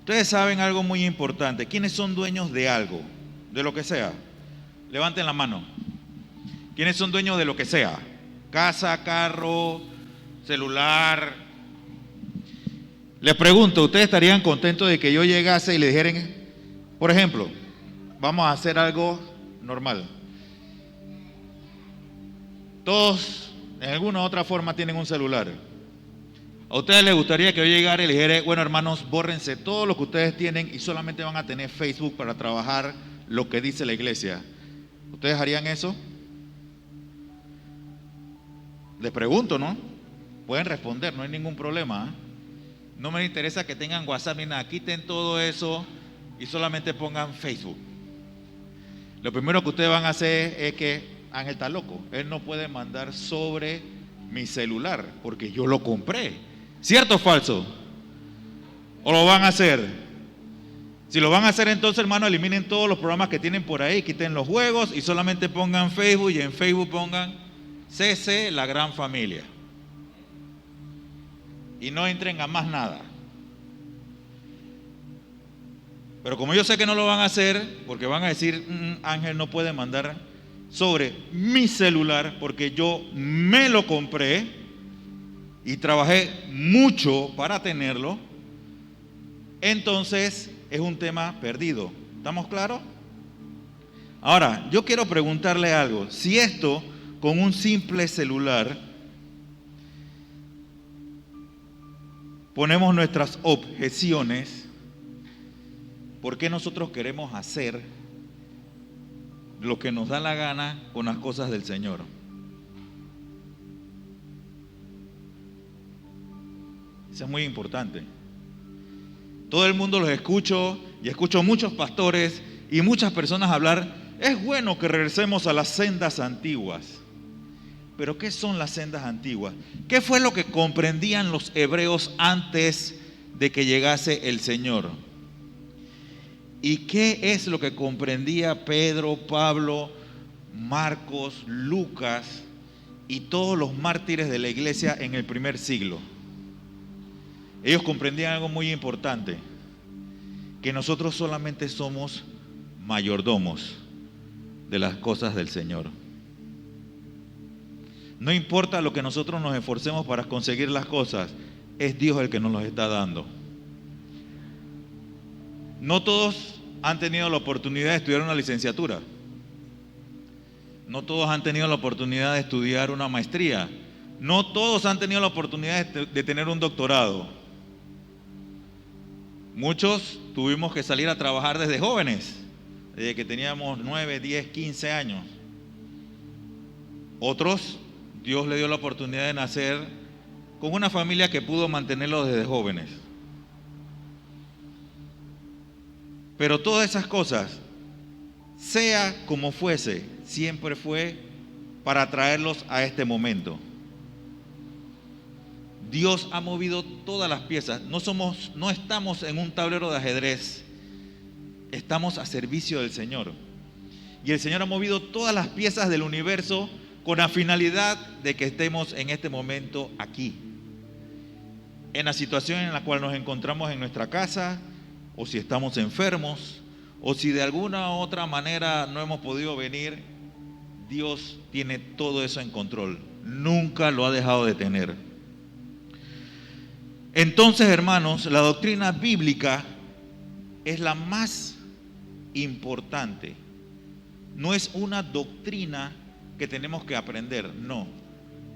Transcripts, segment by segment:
Ustedes saben algo muy importante. ¿Quiénes son dueños de algo? De lo que sea. Levanten la mano. ¿Quiénes son dueños de lo que sea? Casa, carro, celular. Les pregunto, ¿ustedes estarían contentos de que yo llegase y le dijeran, por ejemplo, vamos a hacer algo normal? Todos, en alguna u otra forma, tienen un celular. ¿A ustedes les gustaría que yo llegara y les dijera, bueno, hermanos, bórrense todo lo que ustedes tienen y solamente van a tener Facebook para trabajar lo que dice la iglesia? ¿Ustedes harían eso? Les pregunto, ¿no? Pueden responder, no hay ningún problema, ¿eh? No me interesa que tengan WhatsApp ni nada, quiten todo eso y solamente pongan Facebook. Lo primero que ustedes van a hacer es que Ángel está loco, él no puede mandar sobre mi celular porque yo lo compré. ¿Cierto o falso? ¿O lo van a hacer? Si lo van a hacer, entonces, hermano, eliminen todos los programas que tienen por ahí, quiten los juegos y solamente pongan Facebook, y en Facebook pongan CC, la gran familia. Y no entren a más nada. Pero como yo sé que no lo van a hacer, porque van a decir, Ángel no puede mandar sobre mi celular porque yo me lo compré y trabajé mucho para tenerlo, entonces es un tema perdido. ¿Estamos claros? Ahora, yo quiero preguntarle algo. Si esto, con un simple celular, ponemos nuestras objeciones, ¿por qué nosotros queremos hacer lo que nos da la gana con las cosas del Señor? Eso es muy importante. Todo el mundo los escucho y escucho muchos pastores y muchas personas hablar, es bueno que regresemos a las sendas antiguas. Pero ¿qué son las sendas antiguas? ¿Qué fue lo que comprendían los hebreos antes de que llegase el Señor? ¿Y qué es lo que comprendía Pedro, Pablo, Marcos, Lucas y todos los mártires de la iglesia en el primer siglo? Ellos comprendían algo muy importante, que nosotros solamente somos mayordomos de las cosas del Señor. No importa lo que nosotros nos esforcemos para conseguir las cosas, es Dios el que nos los está dando. No todos han tenido la oportunidad de estudiar una licenciatura. No todos han tenido la oportunidad de estudiar una maestría. No todos han tenido la oportunidad de tener un doctorado. Muchos tuvimos que salir a trabajar desde jóvenes, desde que teníamos 9, 10, 15 años. Otros, Dios le dio la oportunidad de nacer con una familia que pudo mantenerlos desde jóvenes. Pero todas esas cosas, sea como fuese, siempre fue para traerlos a este momento. Dios ha movido todas las piezas. No estamos en un tablero de ajedrez, estamos a servicio del Señor. Y el Señor ha movido todas las piezas del universo con la finalidad de que estemos en este momento aquí, en la situación en la cual nos encontramos en nuestra casa, o si estamos enfermos, o si de alguna u otra manera no hemos podido venir. Dios tiene todo eso en control, nunca lo ha dejado de tener. Entonces, hermanos, la doctrina bíblica es la más importante. No es una doctrina que tenemos que aprender, no.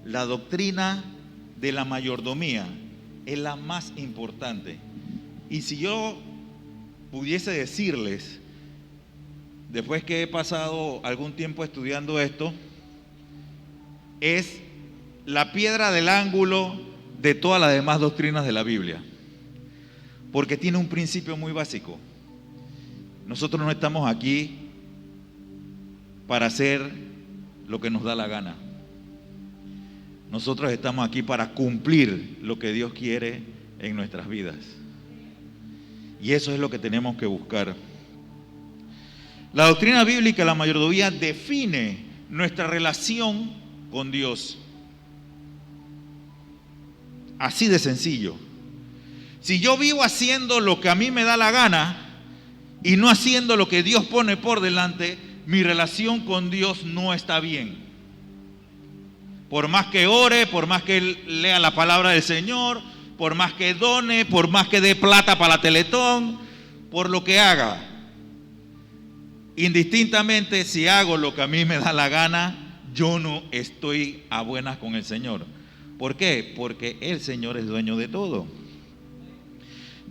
La doctrina de la mayordomía es la más importante. Y si yo pudiese decirles, después que he pasado algún tiempo estudiando esto, es la piedra del ángulo de todas las demás doctrinas de la Biblia, porque tiene un principio muy básico. Nosotros no estamos aquí para hacer lo que nos da la gana. Nosotros estamos aquí para cumplir lo que Dios quiere en nuestras vidas. Y eso es lo que tenemos que buscar. La doctrina bíblica, la mayordomía, define nuestra relación con Dios. Así de sencillo. Si yo vivo haciendo lo que a mí me da la gana y no haciendo lo que Dios pone por delante, mi relación con Dios no está bien. Por más que ore, por más que lea la palabra del Señor, por más que done, por más que dé plata para la Teletón, por lo que haga. Indistintamente, si hago lo que a mí me da la gana, yo no estoy a buenas con el Señor. ¿Por qué? Porque el Señor es dueño de todo.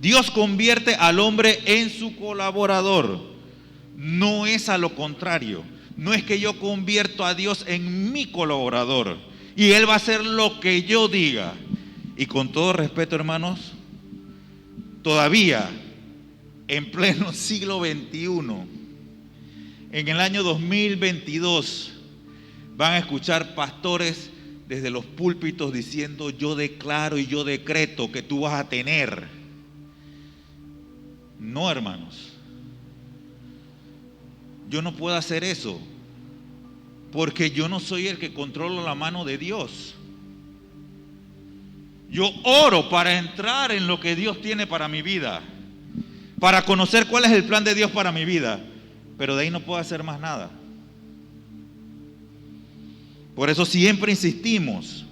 Dios convierte al hombre en su colaborador. No es a lo contrario. No es que yo convierto a Dios en mi colaborador y Él va a hacer lo que yo diga. Y con todo respeto, hermanos, todavía en pleno siglo XXI, en el año 2022, van a escuchar pastores desde los púlpitos diciendo: yo declaro y yo decreto que tú vas a tener. No, hermanos. Yo no puedo hacer eso, porque yo no soy el que controla la mano de Dios. Yo oro para entrar en lo que Dios tiene para mi vida, para conocer cuál es el plan de Dios para mi vida, pero de ahí no puedo hacer más nada. Por eso siempre insistimos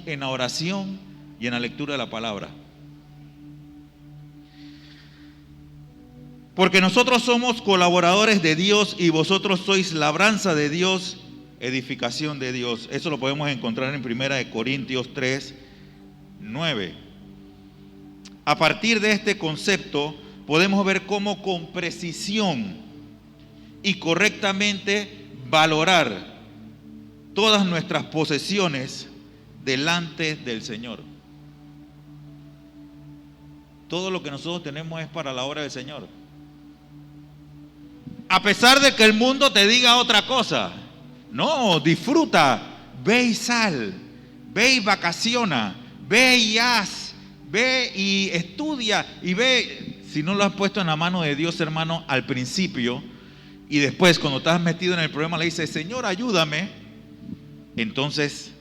en la oración y en la lectura de la palabra. Porque nosotros somos colaboradores de Dios y vosotros sois labranza de Dios, edificación de Dios. Eso lo podemos encontrar en 1 Corintios 3, 9. A partir de este concepto podemos ver cómo con precisión y correctamente valorar todas nuestras posesiones delante del Señor. Todo lo que nosotros tenemos es para la obra del Señor. A pesar de que el mundo te diga otra cosa, no, disfruta, ve y sal, ve y vacaciona, ve y haz, ve y estudia y ve. Si no lo has puesto en la mano de Dios, hermano, al principio, y después cuando estás metido en el problema le dices: Señor, ayúdame, entonces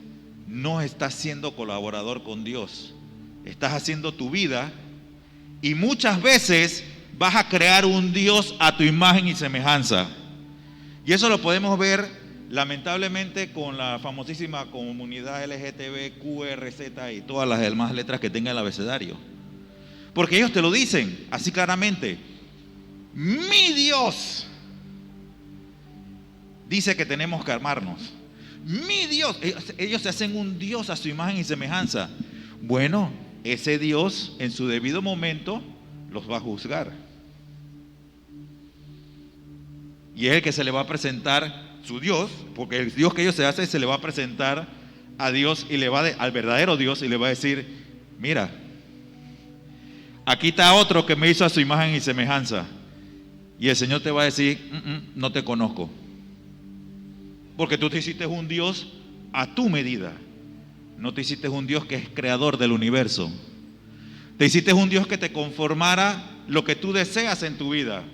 no estás siendo colaborador con Dios, estás haciendo tu vida y muchas veces vas a crear un Dios a tu imagen y semejanza. Y eso lo podemos ver lamentablemente con la famosísima comunidad LGTB, QRZ y todas las demás letras que tenga el abecedario. Porque ellos te lo dicen así claramente: mi Dios dice que tenemos que armarnos. Mi Dios, ellos se hacen un Dios a su imagen y semejanza. Bueno, ese Dios en su debido momento los va a juzgar. Y es el que se le va a presentar su Dios, porque el Dios que ellos se hacen se le va a presentar a Dios y al verdadero Dios y le va a decir: mira, aquí está otro que me hizo a su imagen y semejanza. Y el Señor te va a decir: no te conozco, porque tú te hiciste un Dios a tu medida. No te hiciste un Dios que es creador del universo. Te hiciste un Dios que te conformara lo que tú deseas en tu vida.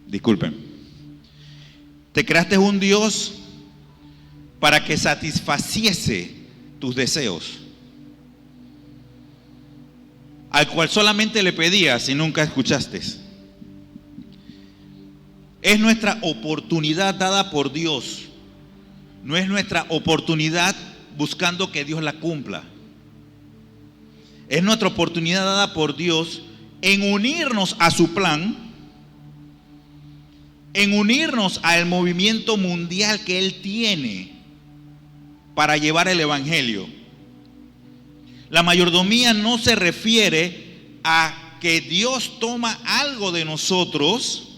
Disculpen. Te creaste un Dios para que satisfaciese tus deseos, al cual solamente le pedías y nunca escuchaste. Es nuestra oportunidad dada por Dios. No es nuestra oportunidad buscando que Dios la cumpla. Es nuestra oportunidad dada por Dios en unirnos a su plan, en unirnos al movimiento mundial que Él tiene para llevar el Evangelio. La mayordomía no se refiere a que Dios toma algo de nosotros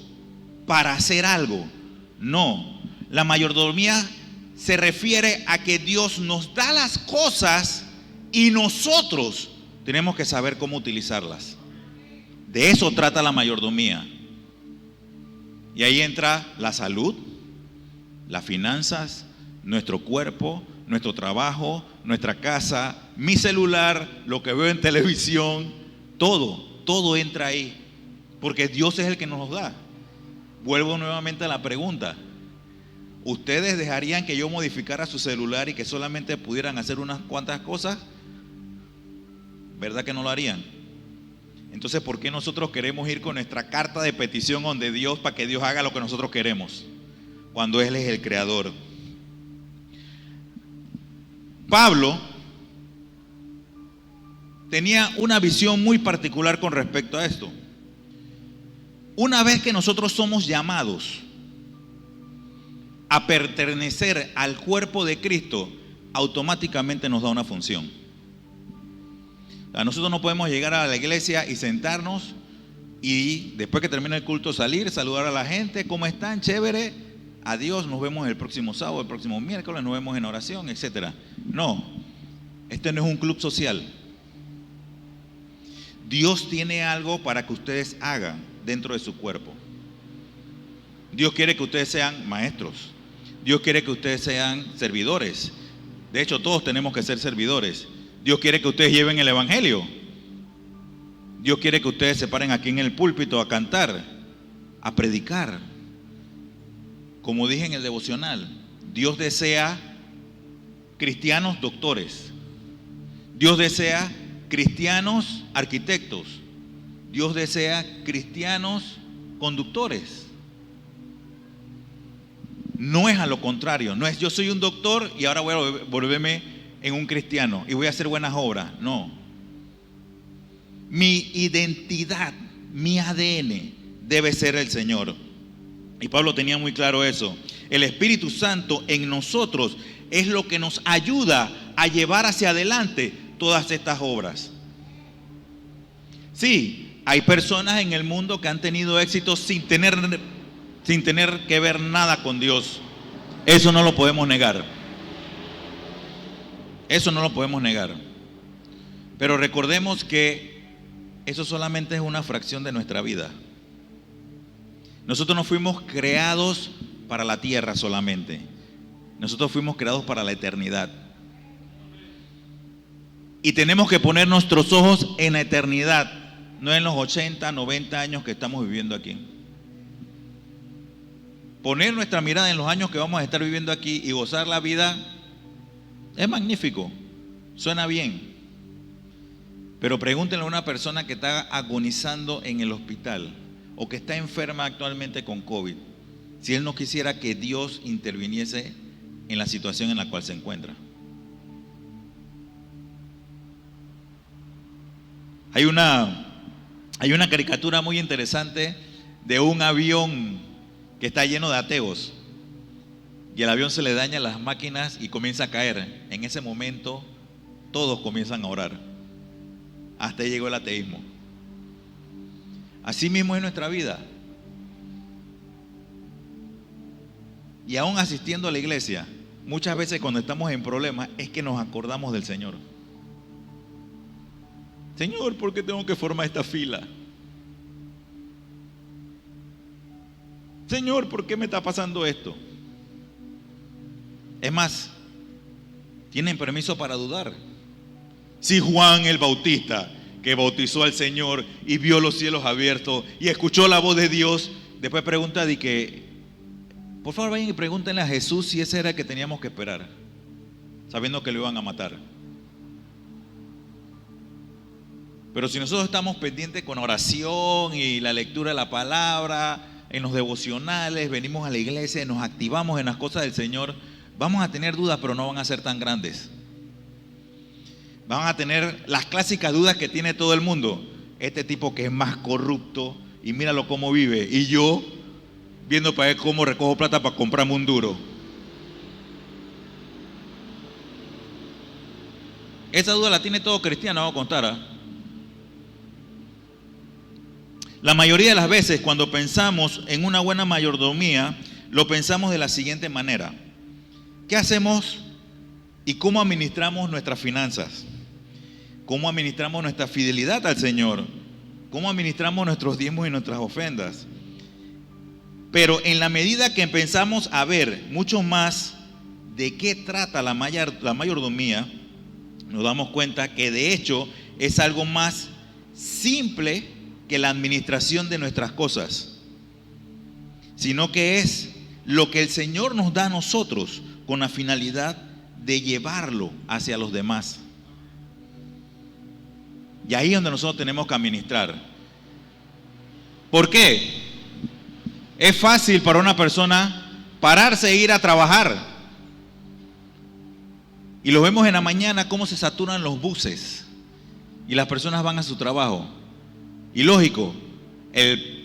para hacer algo. No, la mayordomía se refiere a que Dios nos da las cosas y nosotros tenemos que saber cómo utilizarlas. De eso trata la mayordomía. Y ahí entra la salud, las finanzas, nuestro cuerpo, nuestro trabajo, nuestra casa, mi celular, lo que veo en televisión, todo entra ahí, porque Dios es el que nos los da. Vuelvo nuevamente a la pregunta: ¿ustedes dejarían que yo modificara su celular y que solamente pudieran hacer unas cuantas cosas? ¿Verdad que no lo harían? Entonces, ¿por qué nosotros queremos ir con nuestra carta de petición donde Dios, para que Dios haga lo que nosotros queremos, cuando Él es el creador? Pablo tenía una visión muy particular con respecto a esto. Una vez que nosotros somos llamados a pertenecer al cuerpo de Cristo, automáticamente nos da una función. O sea, nosotros no podemos llegar a la iglesia y sentarnos y después que termine el culto salir, saludar a la gente, ¿cómo están? Chévere, adiós, nos vemos el próximo sábado, el próximo miércoles, nos vemos en oración, etc. No, este no es un club social. Dios tiene algo para que ustedes hagan dentro de su cuerpo. Dios quiere que ustedes sean maestros. Dios quiere que ustedes sean servidores. De hecho, todos tenemos que ser servidores. Dios quiere que ustedes lleven el evangelio. Dios quiere que ustedes se paren aquí en el púlpito a cantar, a predicar. Como dije en el devocional, Dios desea cristianos doctores. Dios desea cristianos arquitectos. Dios desea cristianos conductores. No es a lo contrario, no es yo soy un doctor y ahora voy a volverme en un cristiano y voy a hacer buenas obras. No. Mi identidad, mi ADN debe ser el Señor. Y Pablo tenía muy claro eso. El Espíritu Santo en nosotros es lo que nos ayuda a llevar hacia adelante todas estas obras. Sí, hay personas en el mundo que han tenido éxito sin tener que ver nada con Dios. Eso no lo podemos negar. Eso no lo podemos negar. Pero recordemos que eso solamente es una fracción de nuestra vida. Nosotros no fuimos creados para la tierra solamente. Nosotros fuimos creados para la eternidad. Y tenemos que poner nuestros ojos en la eternidad, no en los 80, 90 años que estamos viviendo aquí. Poner nuestra mirada en los años que vamos a estar viviendo aquí y gozar la vida es magnífico, suena bien. Pero pregúntenle a una persona que está agonizando en el hospital o que está enferma actualmente con COVID, si él no quisiera que Dios interviniese en la situación en la cual se encuentra. Hay una caricatura muy interesante de un avión que está lleno de ateos y el avión se le dañan las máquinas y comienza a caer. En ese momento todos comienzan a orar. Hasta ahí llegó el ateísmo. Así mismo es nuestra vida. Y aún asistiendo a la iglesia, muchas veces cuando estamos en problemas es que nos acordamos del Señor. Señor, ¿por qué tengo que formar esta fila? Señor, ¿por qué me está pasando esto? Es más, tienen permiso para dudar. Si Juan el Bautista, que bautizó al Señor y vio los cielos abiertos y escuchó la voz de Dios, después pregunta de que, por favor vayan y pregúntenle a Jesús si ese era el que teníamos que esperar, sabiendo que lo iban a matar. Pero si nosotros estamos pendientes con oración y la lectura de la palabra, en los devocionales, venimos a la iglesia, nos activamos en las cosas del Señor, vamos a tener dudas, pero no van a ser tan grandes. Van a tener las clásicas dudas que tiene todo el mundo. Este tipo que es más corrupto y míralo cómo vive, y yo viendo para ver cómo recojo plata para comprarme un duro. Esa duda la tiene todo cristiano, vamos a contar. La mayoría de las veces cuando pensamos en una buena mayordomía, lo pensamos de la siguiente manera: ¿qué hacemos y cómo administramos nuestras finanzas? ¿Cómo administramos nuestra fidelidad al Señor? ¿Cómo administramos nuestros diezmos y nuestras ofrendas? Pero en la medida que empezamos a ver mucho más de qué trata la mayordomía, nos damos cuenta que de hecho es algo más simple que la administración de nuestras cosas, sino que es lo que el Señor nos da a nosotros con la finalidad de llevarlo hacia los demás. Y ahí es donde nosotros tenemos que administrar. ¿Por qué? Es fácil para una persona pararse e ir a trabajar. Y lo vemos en la mañana cómo se saturan los buses. Y las personas van a su trabajo. Y lógico,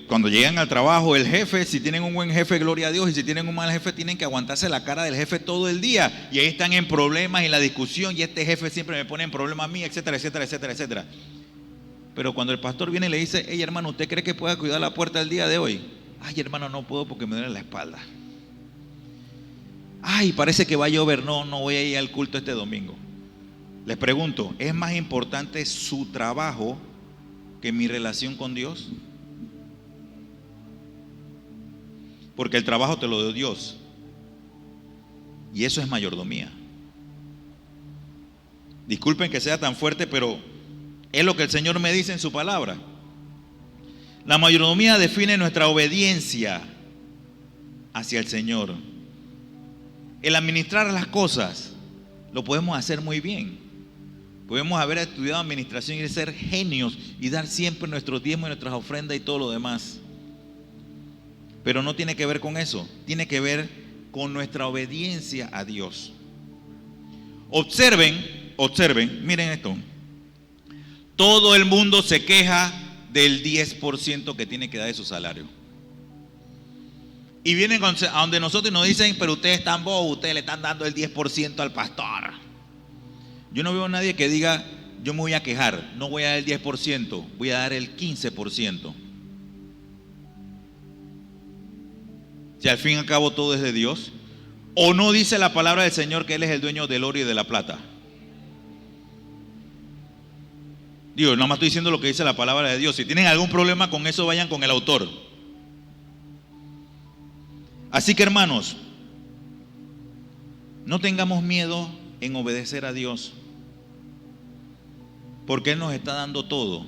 cuando llegan al trabajo, el jefe, si tienen un buen jefe, gloria a Dios, y si tienen un mal jefe, tienen que aguantarse la cara del jefe todo el día. Y ahí están en problemas y en la discusión, y este jefe siempre me pone en problemas a mí, etcétera, etcétera, etcétera, etcétera. Pero cuando el pastor viene y le dice, hey hermano, ¿usted cree que pueda cuidar la puerta el día de hoy? Ay hermano, no puedo porque me duele la espalda. Ay, parece que va a llover, no voy a ir al culto este domingo. Les pregunto, ¿es más importante su trabajo que mi relación con Dios? Porque el trabajo te lo dio Dios. Y eso es mayordomía. Disculpen que sea tan fuerte, pero es lo que el Señor me dice en su palabra. La mayordomía define nuestra obediencia hacia el Señor. El administrar las cosas lo podemos hacer muy bien. Podemos haber estudiado administración y ser genios y dar siempre nuestros diezmos y nuestras ofrendas y todo lo demás. Pero no tiene que ver con eso, tiene que ver con nuestra obediencia a Dios. Observen, miren esto. Todo el mundo se queja del 10% que tiene que dar de su salario. Y vienen a donde nosotros y nos dicen, pero ustedes están bobos, ustedes le están dando el 10% al pastor. Yo no veo a nadie que diga, yo me voy a quejar, no voy a dar el 10%, voy a dar el 15%. Si al fin y al cabo todo es de Dios. ¿O no dice la palabra del Señor que Él es el dueño del oro y de la plata? Digo, nada más estoy diciendo lo que dice la palabra de Dios. Si tienen algún problema con eso, vayan con el autor. Así que hermanos, no tengamos miedo en obedecer a Dios, porque Él nos está dando todo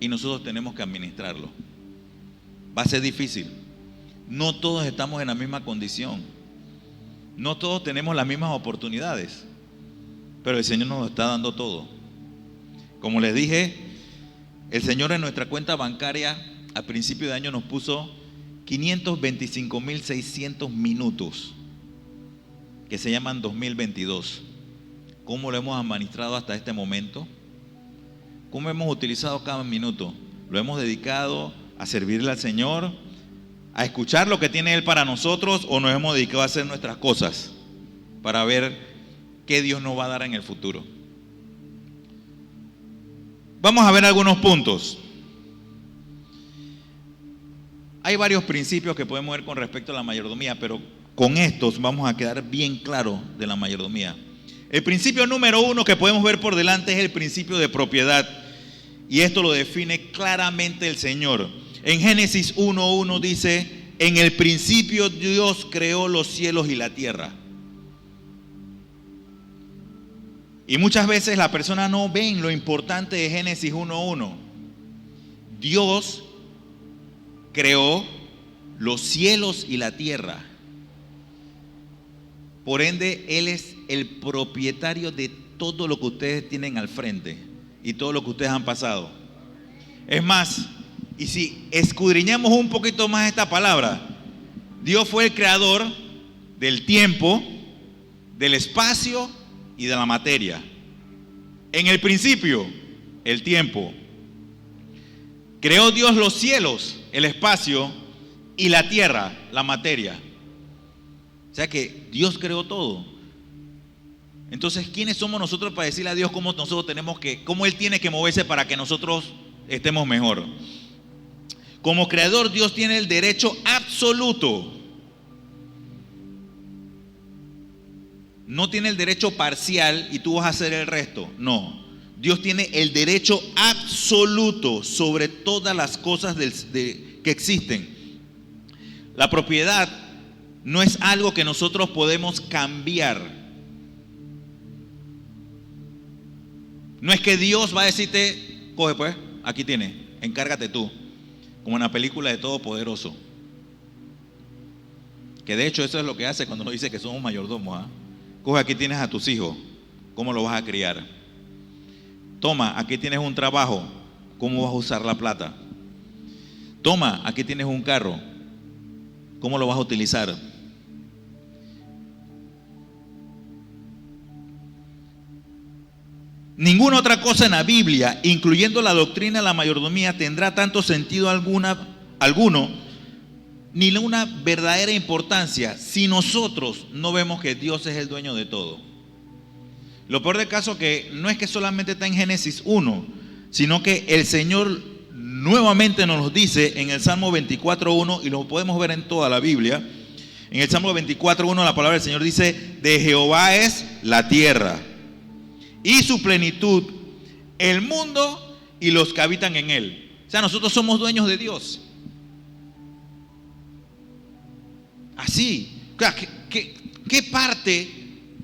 y nosotros tenemos que administrarlo. Va a ser difícil. No todos estamos en la misma condición. No todos tenemos las mismas oportunidades, pero el Señor nos está dando todo. Como les dije, el Señor en nuestra cuenta bancaria a principio de año nos puso 525.600 minutos que se llaman 2022. ¿Cómo lo hemos administrado hasta este momento? ¿Cómo hemos utilizado cada minuto? ¿Lo hemos dedicado a servirle al Señor, a escuchar lo que tiene Él para nosotros, o nos hemos dedicado a hacer nuestras cosas para ver qué Dios nos va a dar en el futuro? Vamos a ver algunos puntos. Hay varios principios que podemos ver con respecto a la mayordomía, pero con estos vamos a quedar bien claros de la mayordomía. El principio número 1 que podemos ver por delante es el principio de propiedad, y esto lo define claramente el Señor. En Génesis 1:1 dice, en el principio Dios creó los cielos y la tierra. Y muchas veces la persona no ven lo importante de Génesis 1:1. Dios creó los cielos y la tierra. Por ende, Él es el propietario de todo lo que ustedes tienen al frente y todo lo que ustedes han pasado. Es más, y si escudriñamos un poquito más esta palabra, Dios fue el creador del tiempo, del espacio y de la materia. En el principio, el tiempo. Creó Dios los cielos, el espacio, y la tierra, la materia. O sea que Dios creó todo. Entonces, ¿quiénes somos nosotros para decirle a Dios cómo Él tiene que moverse para que nosotros estemos mejor? Como creador, Dios tiene el derecho absoluto. No tiene el derecho parcial y tú vas a hacer el resto. No. Dios tiene el derecho absoluto sobre todas las cosas que existen. La propiedad no es algo que nosotros podemos cambiar. No es que Dios va a decirte, coge pues, aquí tienes, encárgate tú. Como en la película de Todopoderoso. Que de hecho eso es lo que hace cuando nos dice que somos mayordomos. Coge, aquí tienes a tus hijos. ¿Cómo lo vas a criar? Toma, aquí tienes un trabajo, ¿cómo vas a usar la plata? Toma, aquí tienes un carro, ¿cómo lo vas a utilizar? Ninguna otra cosa en la Biblia, incluyendo la doctrina de la mayordomía, tendrá tanto sentido alguno, ni una verdadera importancia, si nosotros no vemos que Dios es el dueño de todo. Lo peor del caso que no es que solamente está en Génesis 1, sino que el Señor nuevamente nos lo dice en el Salmo 24:1, y lo podemos ver en toda la Biblia. En el Salmo 24:1 la palabra del Señor dice: de Jehová es la tierra y su plenitud, el mundo y los que habitan en él. O sea, nosotros somos dueños de Dios. Así, ¿qué parte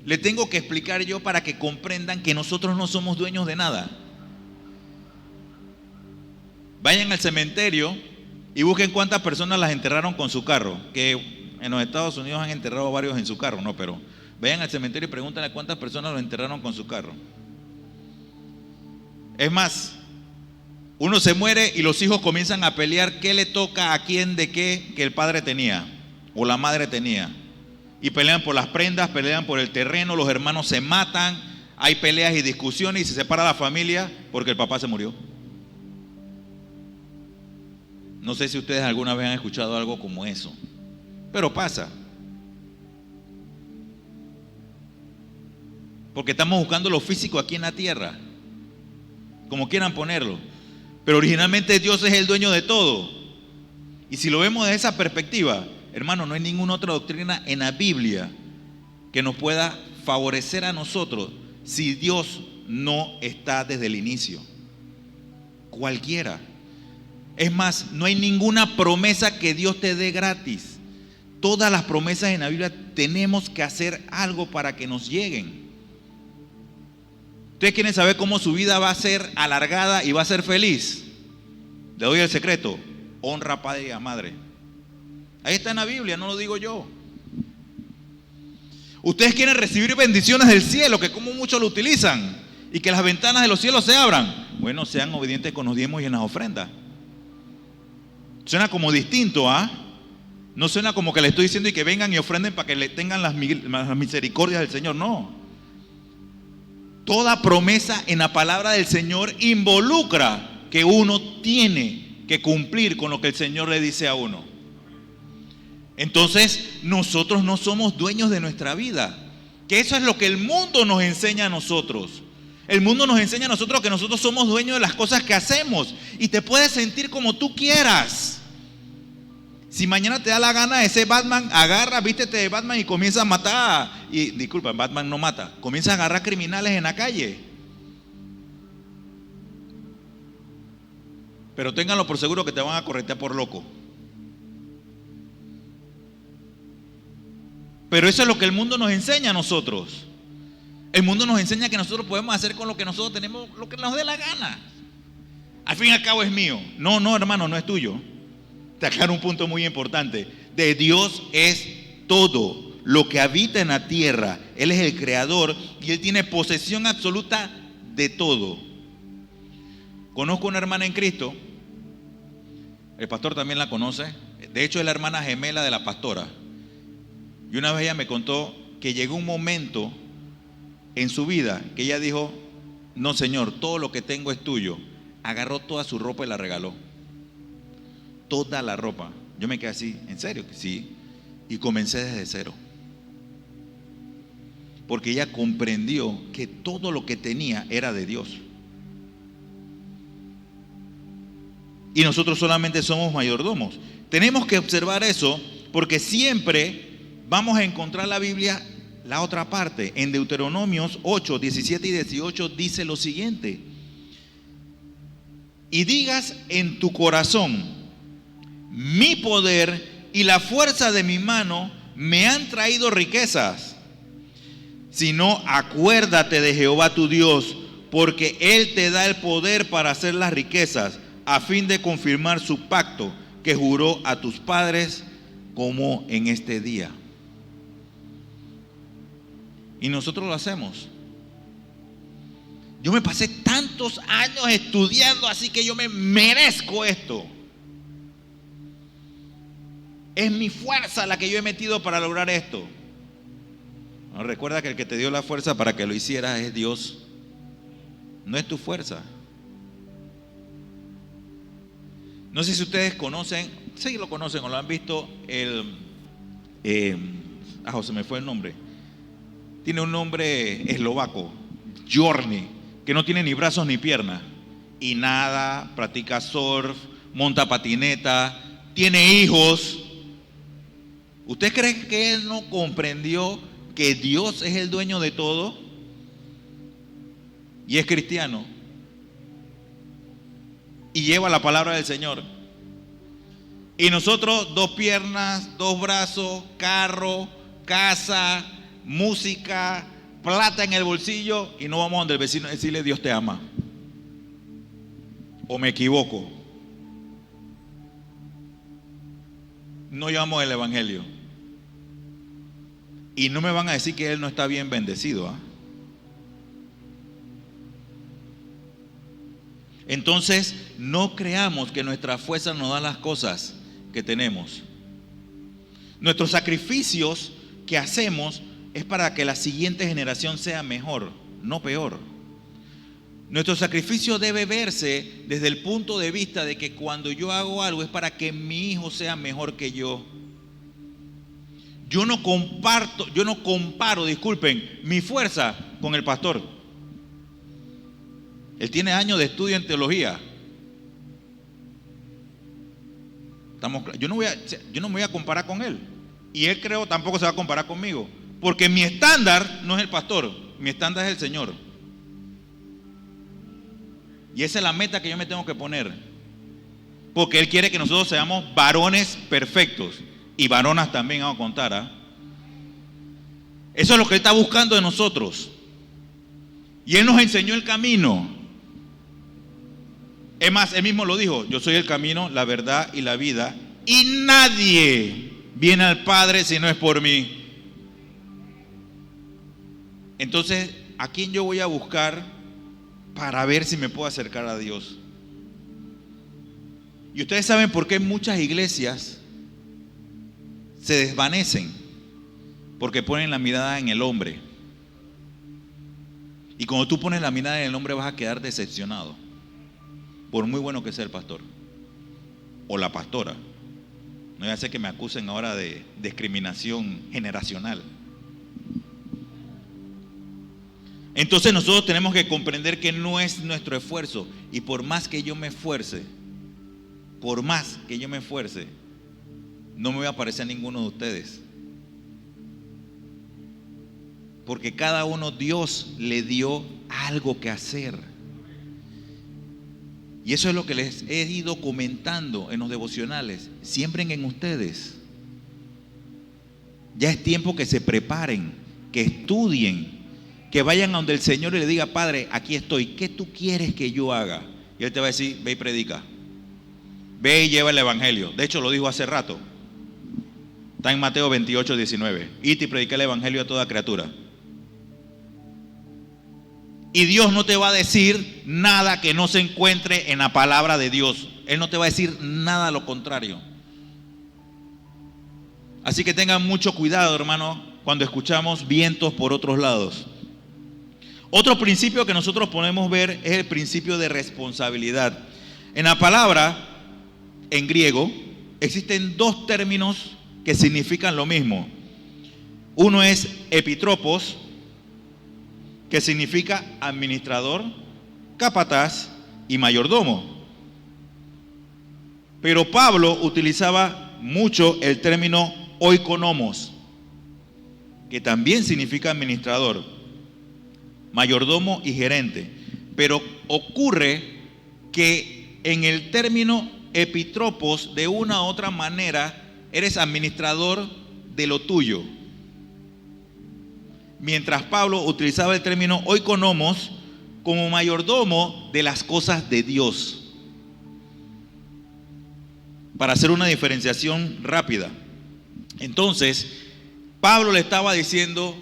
le tengo que explicar yo para que comprendan que nosotros no somos dueños de nada? Vayan al cementerio y busquen cuántas personas las enterraron con su carro. Que en los Estados Unidos han enterrado varios en su carro, no, pero vayan al cementerio y pregúntenle cuántas personas lo enterraron con su carro. Es más, uno se muere y los hijos comienzan a pelear qué le toca a quién de qué que el padre tenía o la madre tenía. Y pelean por las prendas, pelean por el terreno, los hermanos se matan, hay peleas y discusiones y se separa la familia porque el papá se murió. No sé si ustedes alguna vez han escuchado algo como eso, pero pasa. Porque estamos buscando lo físico aquí en la tierra, como quieran ponerlo. Pero originalmente Dios es el dueño de todo. Y si lo vemos desde esa perspectiva, hermano, no hay ninguna otra doctrina en la Biblia que nos pueda favorecer a nosotros si Dios no está desde el inicio. Cualquiera. Es más, no hay ninguna promesa que Dios te dé gratis. Todas las promesas en la Biblia tenemos que hacer algo para que nos lleguen. ¿Ustedes quieren saber cómo su vida va a ser alargada y va a ser feliz? Le doy el secreto: honra a padre y a madre. Ahí está en la Biblia, no lo digo yo. Ustedes quieren recibir bendiciones del cielo, que como muchos lo utilizan, y que las ventanas de los cielos se abran. Bueno, sean obedientes con los diezmos y en las ofrendas. Suena como distinto, ¿ah? No suena como que le estoy diciendo y que vengan y ofrenden para que le tengan las misericordias del Señor, no. Toda promesa en la palabra del Señor involucra que uno tiene que cumplir con lo que el Señor le dice a uno. Entonces, nosotros no somos dueños de nuestra vida, que eso es lo que el mundo nos enseña a nosotros. El mundo nos enseña a nosotros que nosotros somos dueños de las cosas que hacemos y te puedes sentir como tú quieras. Si mañana te da la gana de ser Batman, agarra, vístete de Batman y comienza a matar. Y disculpa, Batman no mata. Comienza a agarrar criminales en la calle. Pero ténganlo por seguro que te van a corretear por loco. Pero eso es lo que el mundo nos enseña a nosotros. El mundo nos enseña que nosotros podemos hacer con lo que nosotros tenemos lo que nos dé la gana. Al fin y al cabo es mío. No, hermano, no es tuyo. Te aclaro un punto muy importante. De Dios es todo lo que habita en la tierra. Él es el creador y Él tiene posesión absoluta de todo. Conozco una hermana en Cristo. El pastor también la conoce. De hecho es la hermana gemela de la pastora. Y una vez ella me contó que llegó un momento en su vida que ella dijo: no, Señor, todo lo que tengo es tuyo. Agarró toda su ropa y la regaló. Toda la ropa. Yo me quedé así, ¿en serio? Sí. Y comencé desde cero. Porque ella comprendió que todo lo que tenía era de Dios. Y nosotros solamente somos mayordomos. Tenemos que observar eso, porque siempre vamos a encontrar la Biblia, la otra parte. En Deuteronomios 8, 17 y 18 dice lo siguiente: y digas en tu corazón: mi poder y la fuerza de mi mano me han traído riquezas. Sino acuérdate de Jehová tu Dios, porque Él te da el poder para hacer las riquezas, a fin de confirmar su pacto que juró a tus padres, como en este día. Y nosotros lo hacemos. Yo me pasé tantos años estudiando, así que yo me merezco esto. Es mi fuerza la que yo he metido para lograr esto. No, recuerda que el que te dio la fuerza para que lo hicieras es Dios. No es tu fuerza. No sé si ustedes conocen, sí lo conocen o lo han visto, se me fue el nombre. Tiene un nombre eslovaco, Journey, que no tiene ni brazos ni piernas. Y nada, practica surf, monta patineta, tiene hijos. ¿Usted cree que él no comprendió que Dios es el dueño de todo? Y es cristiano. Y lleva la palabra del Señor. Y nosotros, 2 piernas, 2 brazos, carro, casa, música, plata en el bolsillo, y no vamos donde el vecino a decirle Dios te ama. ¿O me equivoco? No llevamos el evangelio. Y no me van a decir que él no está bien bendecido, ¿ah? Entonces, no creamos que nuestra fuerza nos da las cosas que tenemos. Nuestros sacrificios que hacemos es para que la siguiente generación sea mejor, no peor. Nuestro sacrificio debe verse desde el punto de vista de que cuando yo hago algo es para que mi hijo sea mejor que yo. Yo no comparo, disculpen, mi fuerza con el pastor. Él tiene años de estudio en teología. Yo no me voy a comparar con él. Y él creo tampoco se va a comparar conmigo. Porque mi estándar no es el pastor, mi estándar es el Señor. Y esa es la meta que yo me tengo que poner. Porque Él quiere que nosotros seamos varones perfectos. Y varonas también, vamos a contar, ¿ah? Eso es lo que Él está buscando de nosotros. Y Él nos enseñó el camino. Es más, Él mismo lo dijo: yo soy el camino, la verdad y la vida, y nadie viene al Padre si no es por mí. Entonces, ¿a quién yo voy a buscar para ver si me puedo acercar a Dios? Y ustedes saben por qué muchas iglesias se desvanecen, porque ponen la mirada en el hombre. Y cuando tú pones la mirada en el hombre vas a quedar decepcionado, por muy bueno que sea el pastor o la pastora. No ya sé que me acusen ahora de discriminación generacional. Entonces nosotros tenemos que comprender que no es nuestro esfuerzo. Y por más que yo me esfuerce, no me voy a parecer a ninguno de ustedes. Porque cada uno Dios le dio algo que hacer. Y eso es lo que les he ido comentando en los devocionales. Siembren en ustedes. Ya es tiempo que se preparen, que estudien, que vayan a donde el Señor y le diga: Padre, aquí estoy, ¿qué tú quieres que yo haga? Y Él te va a decir: ve y predica, ve y lleva el evangelio. De hecho lo dijo hace rato, está en Mateo 28, 19: id y predica el evangelio a toda criatura. Y Dios no te va a decir nada que no se encuentre en la palabra de Dios. Él no te va a decir nada a lo contrario. Así que tengan mucho cuidado, hermano, cuando escuchamos vientos por otros lados. Otro principio que nosotros podemos ver es el principio de responsabilidad. En la palabra, en griego, existen 2 términos que significan lo mismo. Uno es epitropos, que significa administrador, capataz y mayordomo. Pero Pablo utilizaba mucho el término oikonomos, que también significa administrador, mayordomo y gerente. Pero ocurre que en el término epitropos, de una u otra manera, eres administrador de lo tuyo. Mientras Pablo utilizaba el término oikonomos como mayordomo de las cosas de Dios. Para hacer una diferenciación rápida. Entonces, Pablo le estaba diciendo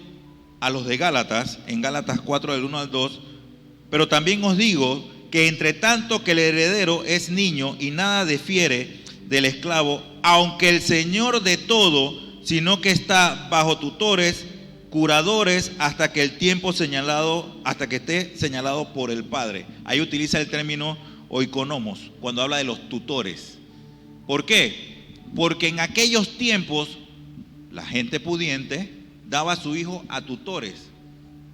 a los de Gálatas, en Gálatas 4 del 1 al 2, Pero también os digo que entre tanto que el heredero es niño y nada difiere del esclavo, aunque el Señor de todo, sino que está bajo tutores, curadores, hasta que el tiempo señalado, hasta que esté señalado por el Padre. Ahí utiliza el término oikonomos, cuando habla de los tutores. ¿Por qué? Porque en aquellos tiempos la gente pudiente daba a su hijo a tutores,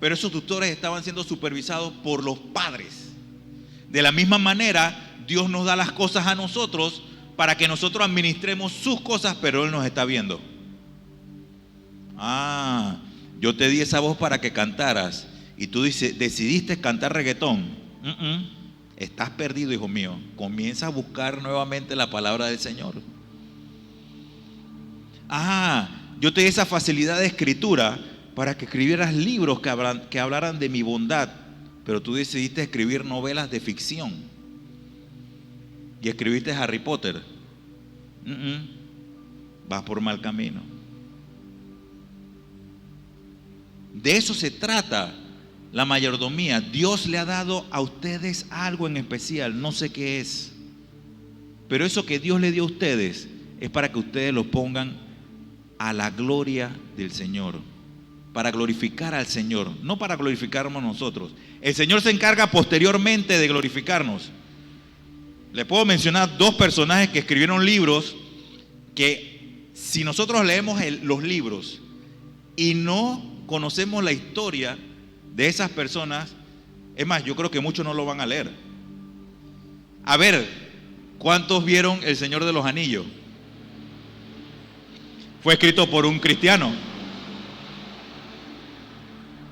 pero esos tutores estaban siendo supervisados por los padres. De la misma manera, Dios nos da las cosas a nosotros para que nosotros administremos sus cosas, pero Él nos está viendo. Yo te di esa voz para que cantaras y tú decidiste cantar reggaetón. Estás perdido, hijo mío. Comienza a buscar nuevamente la palabra del Señor. Yo te di esa facilidad de escritura para que escribieras libros que hablaran de mi bondad, pero tú decidiste escribir novelas de ficción y escribiste Harry Potter. Vas por mal camino. De eso se trata la mayordomía. Dios le ha dado a ustedes algo en especial, no sé qué es, pero eso que Dios le dio a ustedes es para que ustedes lo pongan a la gloria del Señor, para glorificar al Señor, no para glorificarnos nosotros. El Señor se encarga posteriormente de glorificarnos. Le puedo mencionar dos personajes que escribieron libros que, si nosotros leemos los libros y no conocemos la historia de esas personas, es más, yo creo que muchos no lo van a leer. A ver, ¿cuántos vieron El Señor de los Anillos? Fue escrito por un cristiano.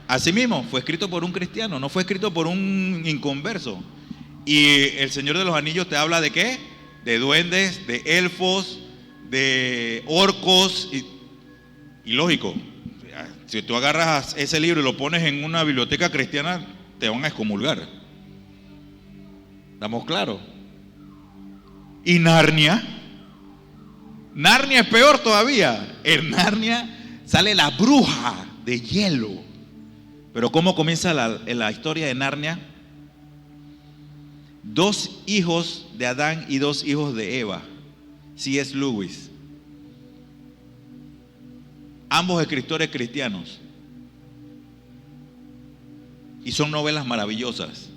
Así mismo, fue escrito por un cristiano, no fue escrito por un inconverso. Y El Señor de los Anillos te habla de ¿qué? De duendes, de elfos, de orcos y lógico. Si tú agarras ese libro y lo pones en una biblioteca cristiana, te van a excomulgar. ¿Estamos claros? ¿Y Narnia? Narnia es peor todavía. En Narnia sale la bruja de hielo. Pero ¿cómo comienza la historia de Narnia? 2 hijos de Adán y 2 hijos de Eva. C.S. Lewis. Ambos escritores cristianos. Y son novelas maravillosas.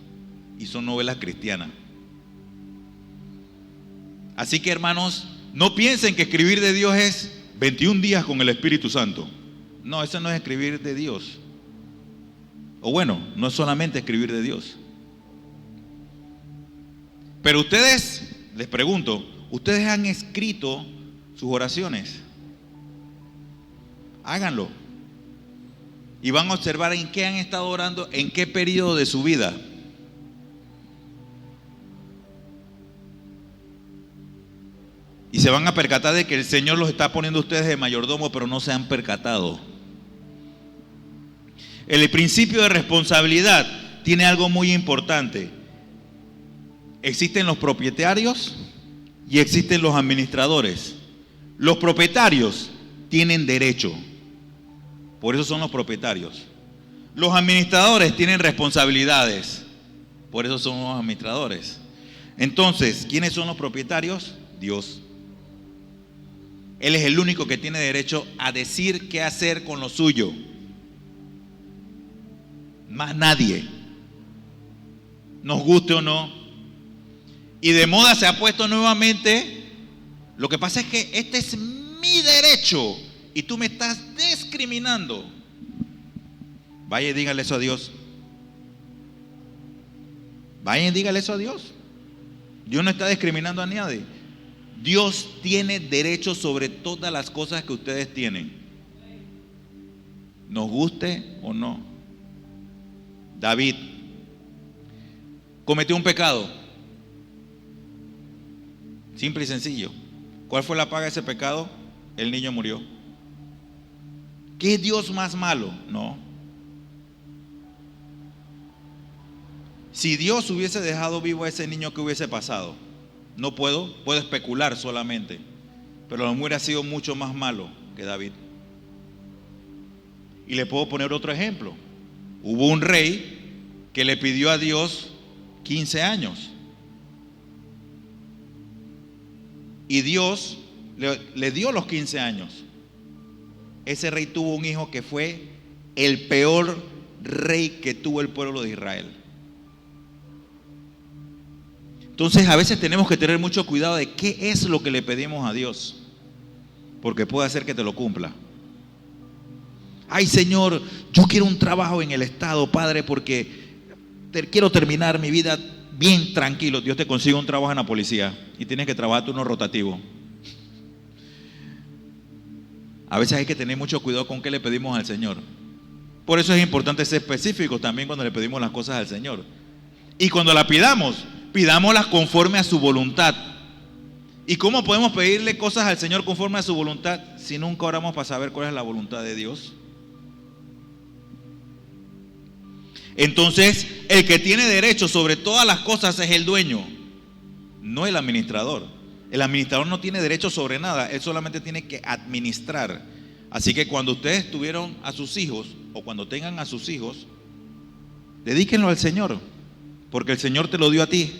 Y son novelas cristianas. Así que, hermanos, no piensen que escribir de Dios es 21 días con el Espíritu Santo. No, eso no es escribir de Dios. O bueno, no es solamente escribir de Dios. Pero ustedes, les pregunto, ¿ustedes han escrito sus oraciones? Háganlo. Y van a observar en qué han estado orando, en qué periodo de su vida. Y se van a percatar de que el Señor los está poniendo a ustedes de mayordomo, pero no se han percatado. El principio de responsabilidad tiene algo muy importante. Existen los propietarios y existen los administradores. Los propietarios tienen derecho, por eso son los propietarios. Los administradores tienen responsabilidades, por eso son los administradores. Entonces, ¿quiénes son los propietarios? Dios. Él es el único que tiene derecho a decir qué hacer con lo suyo. Más nadie, nos guste o no. Y de moda se ha puesto nuevamente. Lo que pasa es que este es mi derecho y tú me estás discriminando. Vaya y dígale eso a Dios. Vaya y dígale eso a Dios. Dios no está discriminando a nadie. Dios tiene derecho sobre todas las cosas que ustedes tienen, nos guste o no. David cometió un pecado, simple y sencillo. ¿Cuál fue la paga de ese pecado? El niño murió. ¿Qué Dios más malo? No. Si Dios hubiese dejado vivo a ese niño, ¿qué hubiese pasado? No puedo especular solamente, pero no hubiera sido mucho más malo que David. Y le puedo poner otro ejemplo. Hubo un rey que le pidió a Dios 15 años. Y Dios le dio los 15 años. Ese rey tuvo un hijo que fue el peor rey que tuvo el pueblo de Israel. Entonces a veces tenemos que tener mucho cuidado de qué es lo que le pedimos a Dios, porque puede hacer que te lo cumpla. Ay, Señor, yo quiero un trabajo en el Estado, Padre, porque quiero terminar mi vida bien tranquilo. Dios te consigue un trabajo en la policía y tienes que trabajar turno rotativo. A veces hay que tener mucho cuidado con qué le pedimos al Señor. Por eso es importante ser específicos también cuando le pedimos las cosas al Señor. Y cuando las pidámoslas conforme a su voluntad. ¿Y cómo podemos pedirle cosas al Señor conforme a su voluntad si nunca oramos para saber cuál es la voluntad de Dios? Entonces, el que tiene derecho sobre todas las cosas es el dueño, no el administrador. El administrador no tiene derecho sobre nada, él solamente tiene que administrar. Así que cuando ustedes tuvieron a sus hijos, o cuando tengan a sus hijos, dedíquenlo al Señor, porque el Señor te lo dio a ti.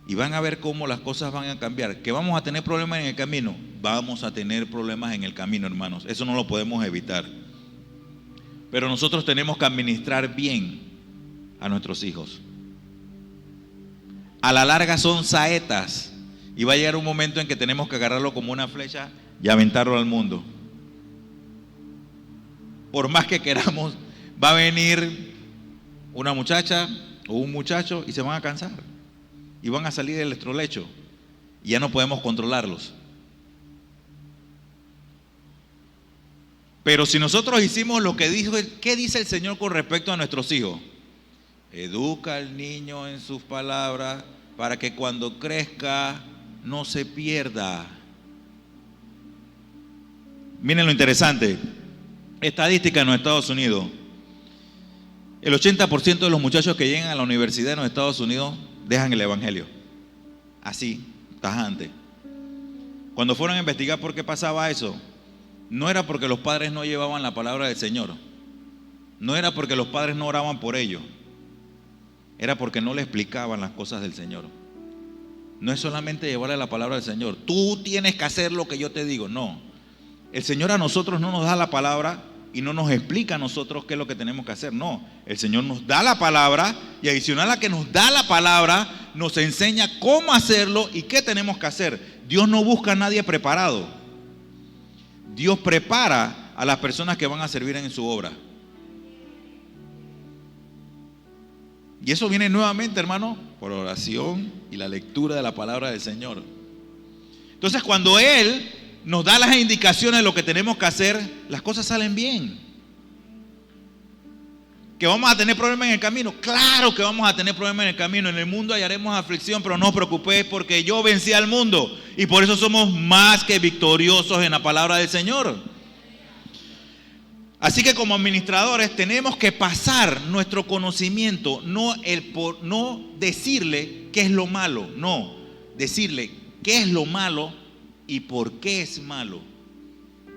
Y van a ver cómo las cosas van a cambiar. ¿Que vamos a tener problemas en el camino? Vamos a tener problemas en el camino, hermanos. Eso no lo podemos evitar. Pero nosotros tenemos que administrar bien a nuestros hijos. A la larga son saetas y va a llegar un momento en que tenemos que agarrarlo como una flecha y aventarlo al mundo. Por más que queramos, va a venir una muchacha o un muchacho y se van a cansar y van a salir del estrolecho y ya no podemos controlarlos. Pero si nosotros hicimos lo que dijo, ¿qué dice el Señor con respecto a nuestros hijos? Educa al niño en sus palabras para que cuando crezca no se pierda. Miren lo interesante. Estadística en los Estados Unidos. El 80% de los muchachos que llegan a la universidad en los Estados Unidos dejan el evangelio. Así, tajante. Cuando fueron a investigar por qué pasaba eso, no era porque los padres no llevaban la palabra del Señor. No era porque los padres no oraban por ellos. Era porque no le explicaban las cosas del Señor. No es solamente llevarle la palabra del Señor. Tú tienes que hacer lo que yo te digo. No. El Señor a nosotros no nos da la palabra y no nos explica a nosotros qué es lo que tenemos que hacer. No. El Señor nos da la palabra y adicional a que nos da la palabra, nos enseña cómo hacerlo y qué tenemos que hacer. Dios no busca a nadie preparado. Dios prepara a las personas que van a servir en su obra. Y eso viene nuevamente, hermano, por oración y la lectura de la palabra del Señor. Entonces, cuando Él nos da las indicaciones de lo que tenemos que hacer, las cosas salen bien. ¿Que vamos a tener problemas en el camino? Claro que vamos a tener problemas en el camino. En el mundo hallaremos aflicción, pero no os preocupéis porque yo vencí al mundo. Y por eso somos más que victoriosos en la palabra del Señor. Así que como administradores tenemos que pasar nuestro conocimiento, no decirle qué es lo malo, no, decirle qué es lo malo y por qué es malo.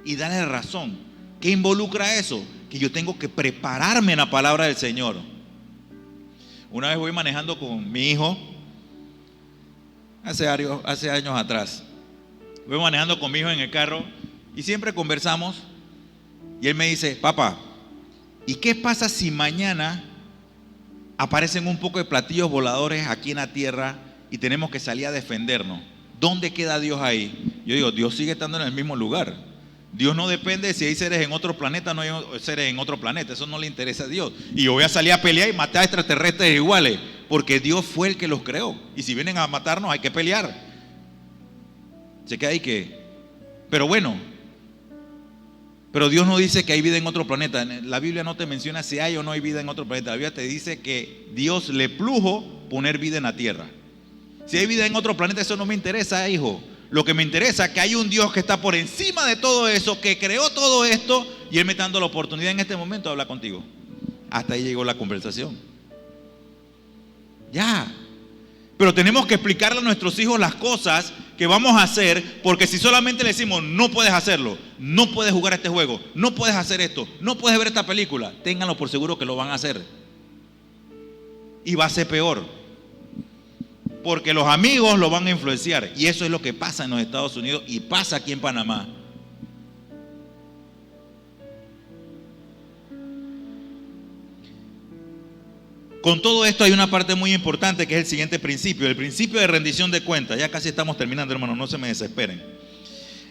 Y darle razón. ¿Qué involucra eso? Que yo tengo que prepararme en la palabra del Señor. Una vez voy manejando con mi hijo, hace años atrás. Voy manejando con mi hijo en el carro y siempre conversamos. Y él me dice: papá, ¿y qué pasa si mañana aparecen un poco de platillos voladores aquí en la tierra y tenemos que salir a defendernos? ¿Dónde queda Dios ahí? Yo digo, Dios sigue estando en el mismo lugar. Dios no depende de si hay seres en otro planeta o no hay seres en otro planeta. Eso no le interesa a Dios. Y yo voy a salir a pelear y matar a extraterrestres iguales, porque Dios fue el que los creó. Y si vienen a matarnos hay que pelear. Se queda ahí que... Pero bueno, pero Dios no dice que hay vida en otro planeta. La Biblia no te menciona si hay o no hay vida en otro planeta. La Biblia te dice que Dios le plujo poner vida en la tierra. Si hay vida en otro planeta, eso no me interesa, hijo. Lo que me interesa es que hay un Dios que está por encima de todo eso, que creó todo esto, y Él me está dando la oportunidad en este momento de hablar contigo. Hasta ahí llegó la conversación. Ya. Pero tenemos que explicarle a nuestros hijos las cosas que vamos a hacer, porque si solamente le decimos no puedes hacerlo, no puedes jugar este juego, no puedes hacer esto, no puedes ver esta película, ténganlo por seguro que lo van a hacer. Y va a ser peor, porque los amigos lo van a influenciar. Y eso es lo que pasa en los Estados Unidos y pasa aquí en Panamá. Con todo esto hay una parte muy importante que es el siguiente principio, el principio de rendición de cuentas. Ya casi estamos terminando, hermanos, no se me desesperen.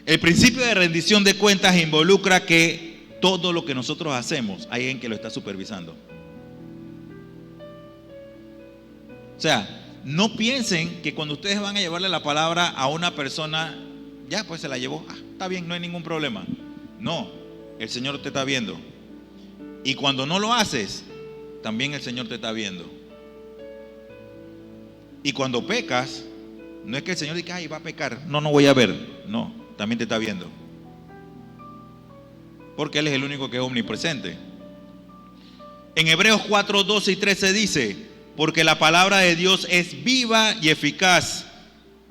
El principio de rendición de cuentas involucra que todo lo que nosotros hacemos hay alguien que lo está supervisando. O sea, no piensen que cuando ustedes van a llevarle la palabra a una persona, ya pues se la llevó, está bien, no hay ningún problema. No, el Señor te está viendo. Y cuando no lo haces, también el Señor te está viendo. Y cuando pecas, no es que el Señor diga, ay, va a pecar, no voy a ver. No, también te está viendo. Porque Él es el único que es omnipresente. En Hebreos 4, 12 y 13 dice: porque la palabra de Dios es viva y eficaz,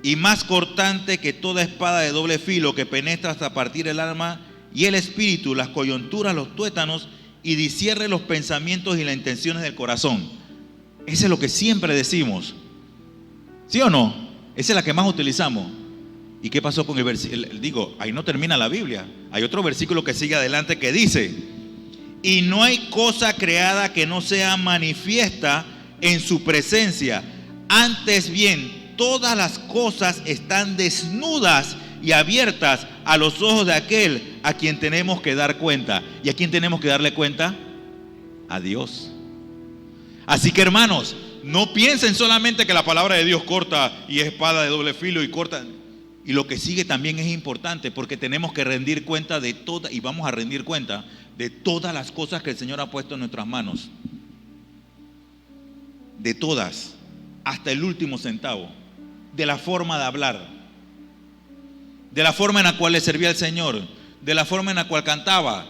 y más cortante que toda espada de doble filo, que penetra hasta partir el alma y el espíritu, las coyunturas, los tuétanos, y discierne los pensamientos y las intenciones del corazón. Eso es lo que siempre decimos, ¿sí o no? Esa es la que más utilizamos. ¿Y qué pasó con el versículo? Digo, ahí no termina la Biblia. Hay otro versículo que sigue adelante que dice: y no hay cosa creada que no sea manifiesta en su presencia. Antes bien, todas las cosas están desnudas y abiertas a los ojos de aquel a quien tenemos que dar cuenta. ¿Y a quién tenemos que darle cuenta? A Dios. Así que, hermanos, no piensen solamente que la palabra de Dios corta y es espada de doble filo y corta. Y lo que sigue también es importante, porque tenemos que rendir cuenta de todas, y vamos a rendir cuenta de todas las cosas que el Señor ha puesto en nuestras manos. De todas, hasta el último centavo. De la forma de hablar, de la forma en la cual le servía al Señor, de la forma en la cual cantaba.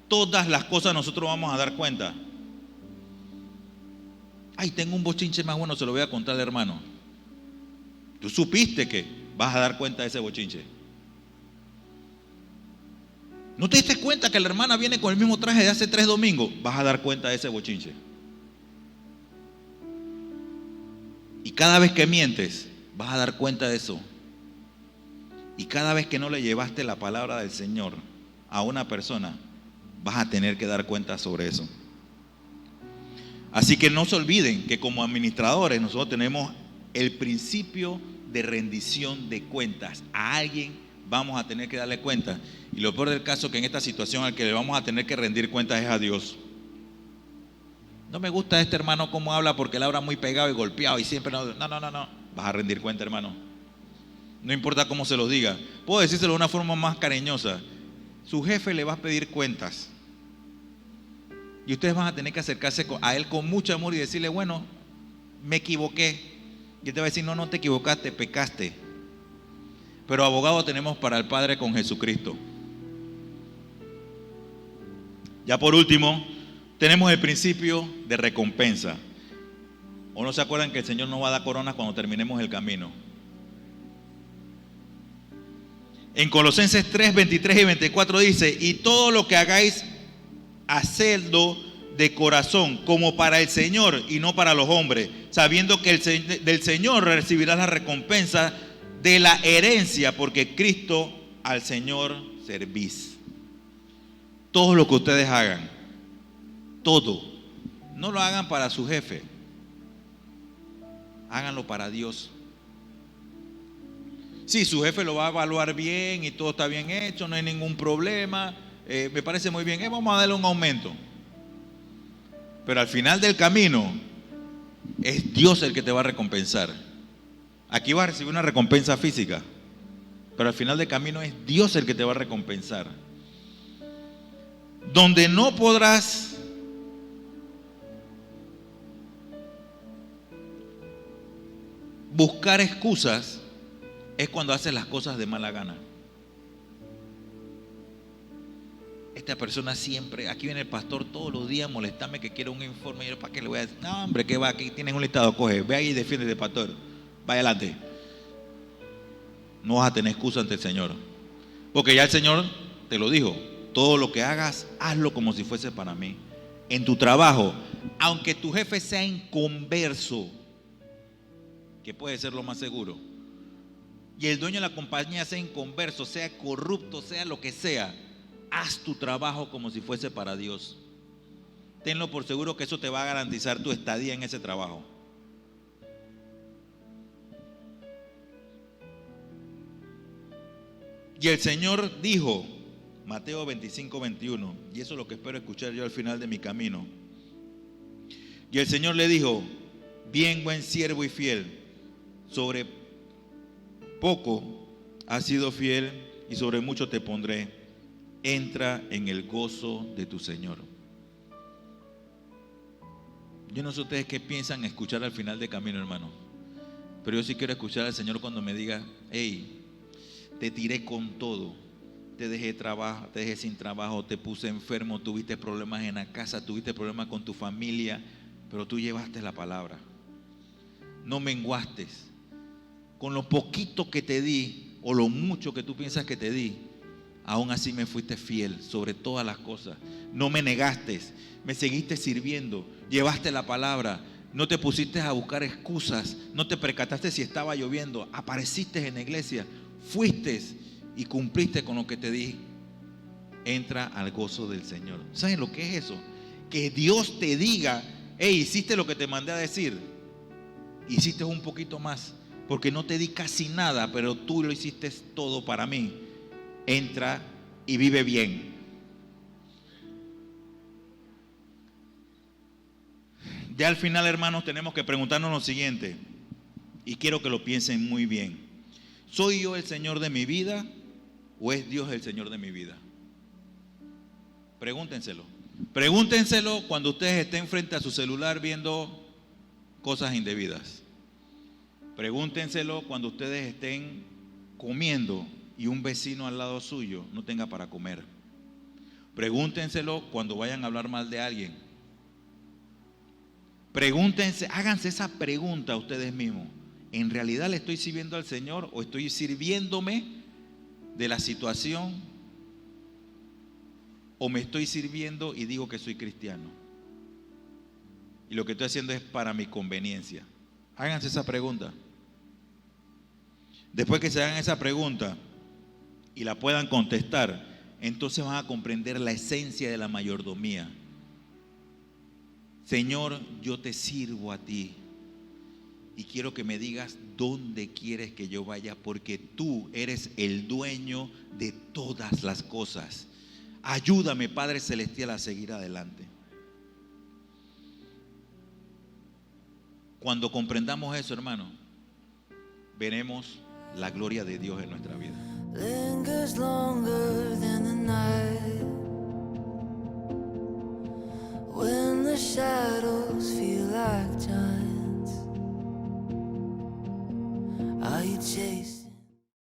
Todas las cosas nosotros vamos a dar cuenta. Ay, tengo un bochinche más bueno, se lo voy a contar al hermano. Tú supiste que vas a dar cuenta de ese bochinche. ¿No te diste cuenta que la hermana viene con el mismo traje de hace 3 domingos? Vas a dar cuenta de ese bochinche. Y cada vez que mientes, vas a dar cuenta de eso. Y cada vez que no le llevaste la palabra del Señor a una persona, vas a tener que dar cuenta sobre eso. Así que no se olviden que como administradores nosotros tenemos el principio de rendición de cuentas. A alguien vamos a tener que darle cuenta. Y lo peor del caso es que en esta situación al que le vamos a tener que rendir cuentas es a Dios. No me gusta este hermano cómo habla porque él habla muy pegado y golpeado y siempre no. Vas a rendir cuenta, hermano. No importa cómo se lo diga. Puedo decírselo de una forma más cariñosa. Su jefe le va a pedir cuentas. Y ustedes van a tener que acercarse a él con mucho amor y decirle: bueno, me equivoqué. Y él te va a decir: no te equivocaste, pecaste. Pero abogado tenemos para el Padre con Jesucristo. Ya por último, tenemos el principio de recompensa. ¿O no se acuerdan que el Señor nos va a dar coronas cuando terminemos el camino? En Colosenses 3, 23 y 24 dice: y todo lo que hagáis, hacedlo de corazón, como para el Señor y no para los hombres, sabiendo que del Señor recibirás la recompensa de la herencia, porque Cristo al Señor servís. Todo lo que ustedes hagan, todo, no lo hagan para su jefe, háganlo para Dios. Sí, su jefe lo va a evaluar bien y todo está bien hecho, no hay ningún problema, me parece muy bien, vamos a darle un aumento. Pero al final del camino es Dios el que te va a recompensar. Aquí vas a recibir una recompensa física, pero al final del camino es Dios el que te va a recompensar. Donde no podrás buscar excusas es cuando haces las cosas de mala gana. Esta persona siempre, aquí viene el pastor todos los días a molestarme que quiere un informe. Y yo, ¿para qué le voy a decir? No, hombre, que va, aquí tienes un listado, coge, ve ahí y defiéndete, pastor, vaya adelante. No vas a tener excusa ante el Señor. Porque ya el Señor te lo dijo. Todo lo que hagas, hazlo como si fuese para mí. En tu trabajo, aunque tu jefe sea inconverso, que puede ser lo más seguro, y el dueño de la compañía sea inconverso, sea corrupto, sea lo que sea, haz tu trabajo como si fuese para Dios. Tenlo por seguro que eso te va a garantizar tu estadía en ese trabajo. Y el Señor dijo, Mateo 25:21, y eso es lo que espero escuchar yo al final de mi camino. Y el Señor le dijo, bien, buen siervo y fiel, sobre poco has sido fiel y sobre mucho te pondré. Entra en el gozo de tu Señor. Yo no sé ustedes qué piensan escuchar al final de camino, hermano, pero yo sí quiero escuchar al Señor cuando me diga, hey, te tiré con todo, te dejé trabajo, te dejé sin trabajo, te puse enfermo, tuviste problemas en la casa, tuviste problemas con tu familia, pero tú llevaste la palabra, no menguaste. Con lo poquito que te di o lo mucho que tú piensas que te di, aún así me fuiste fiel sobre todas las cosas. No me negaste, me seguiste sirviendo, llevaste la palabra, no te pusiste a buscar excusas, no te percataste si estaba lloviendo, apareciste en la iglesia, fuiste y cumpliste con lo que te di. Entra al gozo del Señor. ¿Saben lo que es eso? Que Dios te diga, hey, hiciste lo que te mandé a decir, hiciste un poquito más, porque no te di casi nada, pero tú lo hiciste todo para mí. Entra y vive bien. Ya al final, hermanos, tenemos que preguntarnos lo siguiente, y quiero que lo piensen muy bien. ¿Soy yo el Señor de mi vida o es Dios el Señor de mi vida? Pregúntenselo. Pregúntenselo cuando ustedes estén frente a su celular viendo cosas indebidas. Pregúntenselo cuando ustedes estén comiendo y un vecino al lado suyo no tenga para comer. Pregúntenselo cuando vayan a hablar mal de alguien. Pregúntense, háganse esa pregunta a ustedes mismos. ¿En realidad le estoy sirviendo al Señor o estoy sirviéndome de la situación? ¿O me estoy sirviendo y digo que soy cristiano? Y lo que estoy haciendo es para mi conveniencia. Háganse esa pregunta. Después que se hagan esa pregunta y la puedan contestar, entonces van a comprender la esencia de la mayordomía. Señor, yo te sirvo a ti y quiero que me digas dónde quieres que yo vaya, porque tú eres el dueño de todas las cosas. Ayúdame, Padre Celestial, a seguir adelante. Cuando comprendamos eso, hermano, veremos la gloria de Dios en nuestra vida. Lingers longer than the night, when the shadows feel like giants. Are you chasing?